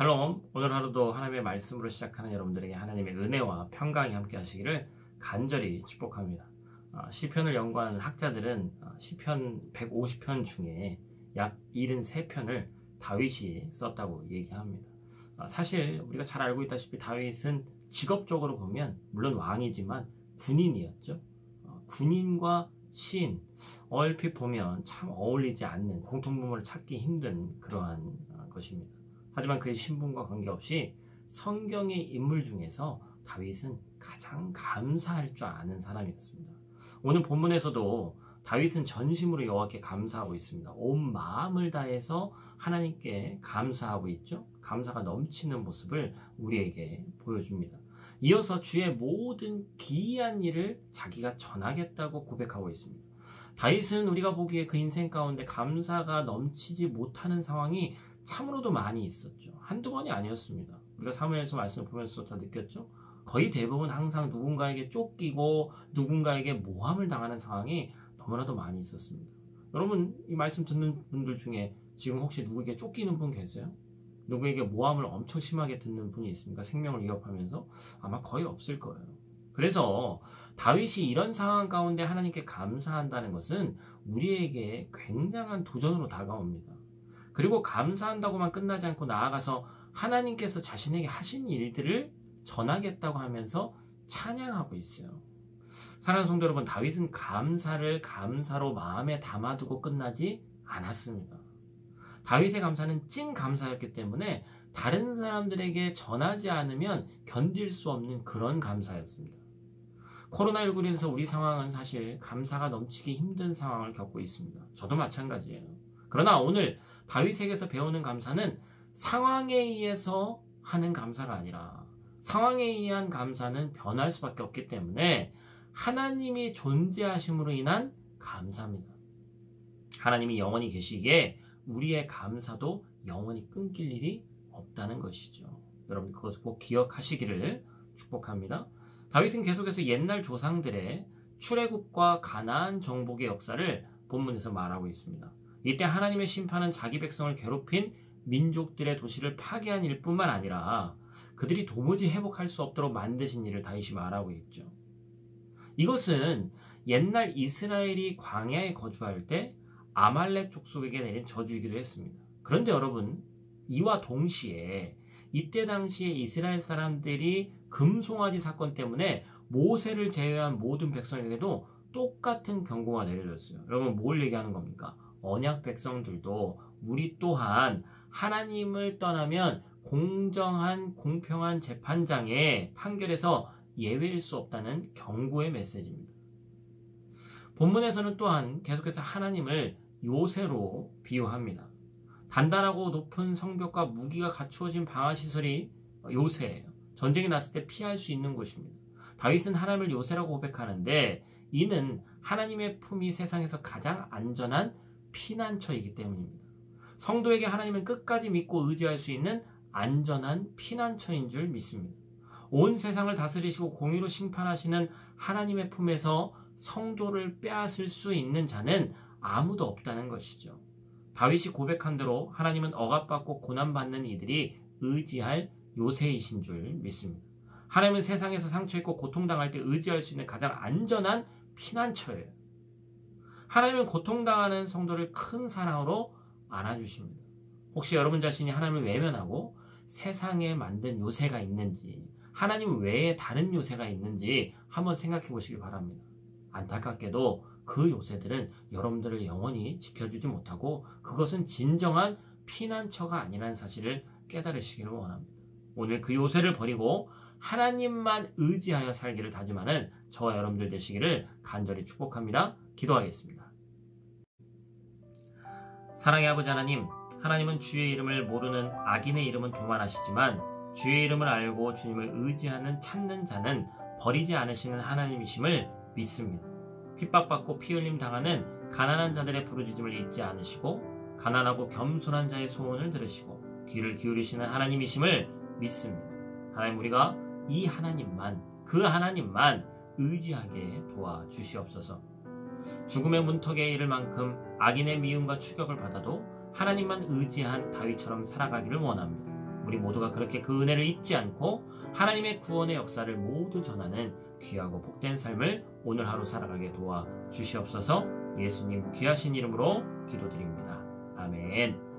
샬롬. 오늘 하루도 하나님의 말씀으로 시작하는 여러분들에게 하나님의 은혜와 평강이 함께 하시기를 간절히 축복합니다. 시편을 연구하는 학자들은 시편 150편 중에 약 73편을 다윗이 썼다고 얘기합니다. 사실 우리가 잘 알고 있다시피 다윗은 직업적으로 보면 물론 왕이지만 군인이었죠. 군인과 시인, 얼핏 보면 참 어울리지 않는, 공통분모를 찾기 힘든 그러한 것입니다. 하지만 그의 신분과 관계없이 성경의 인물 중에서 다윗은 가장 감사할 줄 아는 사람이었습니다. 오늘 본문에서도 다윗은 전심으로 여호와께 감사하고 있습니다. 온 마음을 다해서 하나님께 감사하고 있죠. 감사가 넘치는 모습을 우리에게 보여줍니다. 이어서 주의 모든 기이한 일을 자기가 전하겠다고 고백하고 있습니다. 다윗은 우리가 보기에 그 인생 가운데 감사가 넘치지 못하는 상황이 참으로도 많이 있었죠. 한두 번이 아니었습니다. 우리가 사무엘서 말씀을 보면서 다 느꼈죠. 거의 대부분 항상 누군가에게 쫓기고 누군가에게 모함을 당하는 상황이 너무나도 많이 있었습니다. 여러분, 이 말씀 듣는 분들 중에 지금 혹시 누구에게 쫓기는 분 계세요? 누구에게 모함을 엄청 심하게 듣는 분이 있습니까? 생명을 위협하면서? 아마 거의 없을 거예요. 그래서 다윗이 이런 상황 가운데 하나님께 감사한다는 것은 우리에게 굉장한 도전으로 다가옵니다. 그리고 감사한다고만 끝나지 않고 나아가서 하나님께서 자신에게 하신 일들을 전하겠다고 하면서 찬양하고 있어요. 사랑하는 성도 여러분, 다윗은 감사를 감사로 마음에 담아두고 끝나지 않았습니다. 다윗의 감사는 찐 감사였기 때문에 다른 사람들에게 전하지 않으면 견딜 수 없는 그런 감사였습니다. 코로나19로 인해서 우리 상황은 사실 감사가 넘치기 힘든 상황을 겪고 있습니다. 저도 마찬가지예요. 그러나 오늘 다윗에게서 배우는 감사는 상황에 의해서 하는 감사가 아니라 상황에 의한 감사는 변할 수밖에 없기 때문에 하나님이 존재하심으로 인한 감사입니다. 하나님이 영원히 계시기에 우리의 감사도 영원히 끊길 일이 없다는 것이죠. 여러분 그것을 꼭 기억하시기를 축복합니다. 다윗은 계속해서 옛날 조상들의 출애굽과 가나안 정복의 역사를 본문에서 말하고 있습니다. 이때 하나님의 심판은 자기 백성을 괴롭힌 민족들의 도시를 파괴한 일뿐만 아니라 그들이 도무지 회복할 수 없도록 만드신 일을 다윗이 말하고 있죠. 이것은 옛날 이스라엘이 광야에 거주할 때 아말렉 족속에게 내린 저주이기도 했습니다. 그런데 여러분, 이와 동시에 이때 당시에 이스라엘 사람들이 금송아지 사건 때문에 모세를 제외한 모든 백성에게도 똑같은 경고가 내려졌어요. 여러분 뭘 얘기하는 겁니까? 언약 백성들도 우리 또한 하나님을 떠나면 공정한 공평한 재판장의 판결에서 예외일 수 없다는 경고의 메시지입니다. 본문에서는 또한 계속해서 하나님을 요새로 비유합니다. 단단하고 높은 성벽과 무기가 갖추어진 방어시설이 요새예요. 전쟁이 났을 때 피할 수 있는 곳입니다. 다윗은 하나님을 요새라고 고백하는데 이는 하나님의 품이 세상에서 가장 안전한 피난처이기 때문입니다. 성도에게 하나님은 끝까지 믿고 의지할 수 있는 안전한 피난처인 줄 믿습니다. 온 세상을 다스리시고 공의로 심판하시는 하나님의 품에서 성도를 빼앗을 수 있는 자는 아무도 없다는 것이죠. 다윗이 고백한 대로 하나님은 억압받고 고난받는 이들이 의지할 요새이신 줄 믿습니다. 하나님은 세상에서 상처입고 고통당할 때 의지할 수 있는 가장 안전한 피난처예요. 하나님은 고통당하는 성도를 큰 사랑으로 안아주십니다. 혹시 여러분 자신이 하나님을 외면하고 세상에 만든 요새가 있는지, 하나님 외에 다른 요새가 있는지 한번 생각해 보시기 바랍니다. 안타깝게도 그 요새들은 여러분들을 영원히 지켜주지 못하고 그것은 진정한 피난처가 아니라는 사실을 깨달으시기를 원합니다. 오늘 그 요새를 버리고 하나님만 의지하여 살기를 다짐하는 저와 여러분들 되시기를 간절히 축복합니다. 기도하겠습니다. 사랑의 아버지 하나님, 하나님은 주의 이름을 모르는 악인의 이름은 도만하시지만 주의 이름을 알고 주님을 의지하는 찾는 자는 버리지 않으시는 하나님이심을 믿습니다. 핍박받고 피흘림 당하는 가난한 자들의 부르짖음을 잊지 않으시고 가난하고 겸손한 자의 소원을 들으시고 귀를 기울이시는 하나님이심을 믿습니다. 하나님, 우리가 이 하나님만, 그 하나님만 의지하게 도와주시옵소서. 죽음의 문턱에 이를 만큼 악인의 미움과 추격을 받아도 하나님만 의지한 다윗처럼 살아가기를 원합니다. 우리 모두가 그렇게 그 은혜를 잊지 않고 하나님의 구원의 역사를 모두 전하는 귀하고 복된 삶을 오늘 하루 살아가게 도와 주시옵소서. 예수님 귀하신 이름으로 기도드립니다. 아멘.